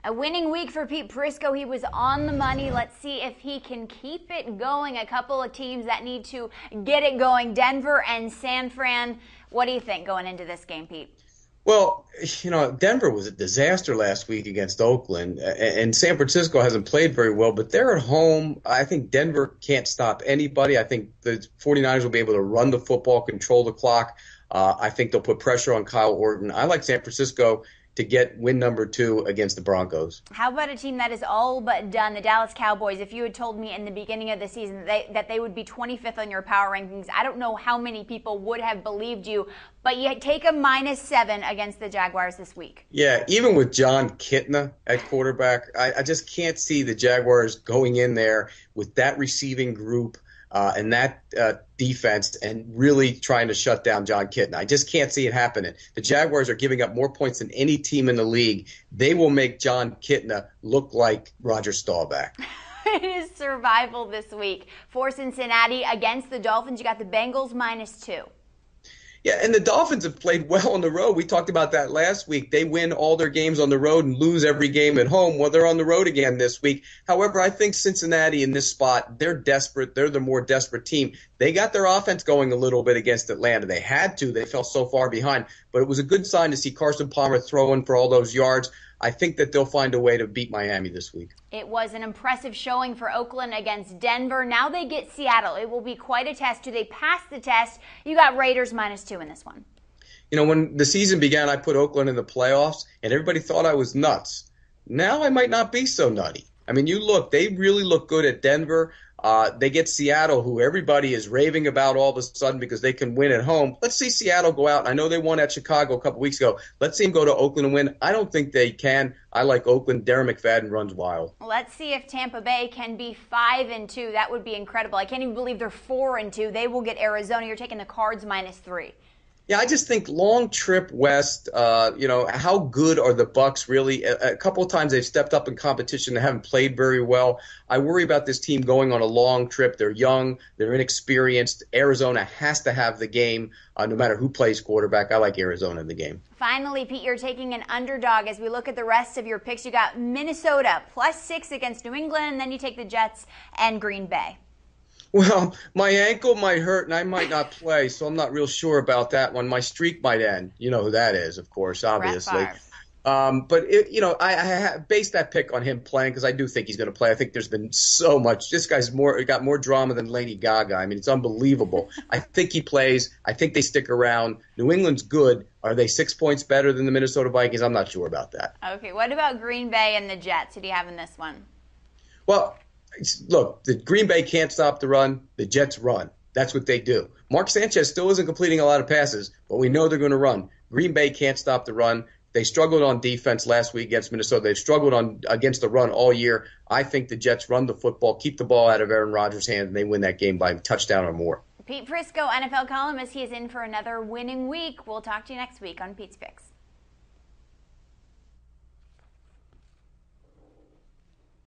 A winning week for Pete Prisco. He was on the money. Let's see if he can keep it going. A couple of teams that need to get it going, Denver and San Fran. What do you think going into this game, Pete? Well, Denver was a disaster last week against Oakland, and San Francisco hasn't played very well, but they're at home. I think Denver can't stop anybody. I think the 49ers will be able to run the football, control the clock. I think they'll put pressure on Kyle Orton. I like San Francisco to get win number 2 against the Broncos. How about a team that is all but done, the Dallas Cowboys? If you had told me in the beginning of the season that they would be 25th on your power rankings, I don't know how many people would have believed you, but you take a -7 against the Jaguars this week. Yeah, even with John Kitna at quarterback, I just can't see the Jaguars going in there with that receiving group and that defense and really trying to shut down John Kitna. I just can't see it happening. The Jaguars are giving up more points than any team in the league. They will make John Kitna look like Roger Staubach. It is survival this week for Cincinnati against the Dolphins. You got the Bengals -2. Yeah, and the Dolphins have played well on the road. We talked about that last week. They win all their games on the road and lose every game at home. Well, they're on the road again this week. However, I think Cincinnati in this spot, they're desperate. They're the more desperate team. They got their offense going a little bit against Atlanta. They had to. They fell so far behind. But it was a good sign to see Carson Palmer throwing for all those yards. I think that they'll find a way to beat Miami this week. It was an impressive showing for Oakland against Denver. Now they get Seattle. It will be quite a test. Do they pass the test? You got Raiders -2 in this one. When the season began, I put Oakland in the playoffs, and everybody thought I was nuts. Now I might not be so nutty. I mean, they really look good at Denver. They get Seattle, who everybody is raving about all of a sudden because they can win at home. Let's see Seattle go out. I know they won at Chicago a couple weeks ago. Let's see them go to Oakland and win. I don't think they can. I like Oakland. Darren McFadden runs wild. Let's see if Tampa Bay can be 5-2. That would be incredible. I can't even believe they're 4-2. They will get Arizona. You're taking the Cards -3. Yeah, I just think long trip west, how good are the Bucs really? A couple of times they've stepped up in competition. They haven't played very well. I worry about this team going on a long trip. They're young. They're inexperienced. Arizona has to have the game no matter who plays quarterback. I like Arizona in the game. Finally, Pete, you're taking an underdog. As we look at the rest of your picks, you got Minnesota +6 against New England, and then you take the Jets and Green Bay. Well, my ankle might hurt, and I might not play, so I'm not real sure about that one. My streak might end. You know who that is, of course, obviously. I based that pick on him playing because I do think he's going to play. I think there's been so much. This guy's got more drama than Lady Gaga. I mean, it's unbelievable. I think he plays. I think they stick around. New England's good. Are they 6 points better than the Minnesota Vikings? I'm not sure about that. Okay, what about Green Bay and the Jets? Who do you have in this one? Well, look, the Green Bay can't stop the run. The Jets run. That's what they do. Mark Sanchez still isn't completing a lot of passes, but we know they're going to run. Green Bay can't stop the run. They struggled on defense last week against Minnesota. They've struggled against the run all year. I think the Jets run the football, keep the ball out of Aaron Rodgers' hands, and they win that game by a touchdown or more. Pete Prisco, NFL columnist, he is in for another winning week. We'll talk to you next week on Pete's Picks.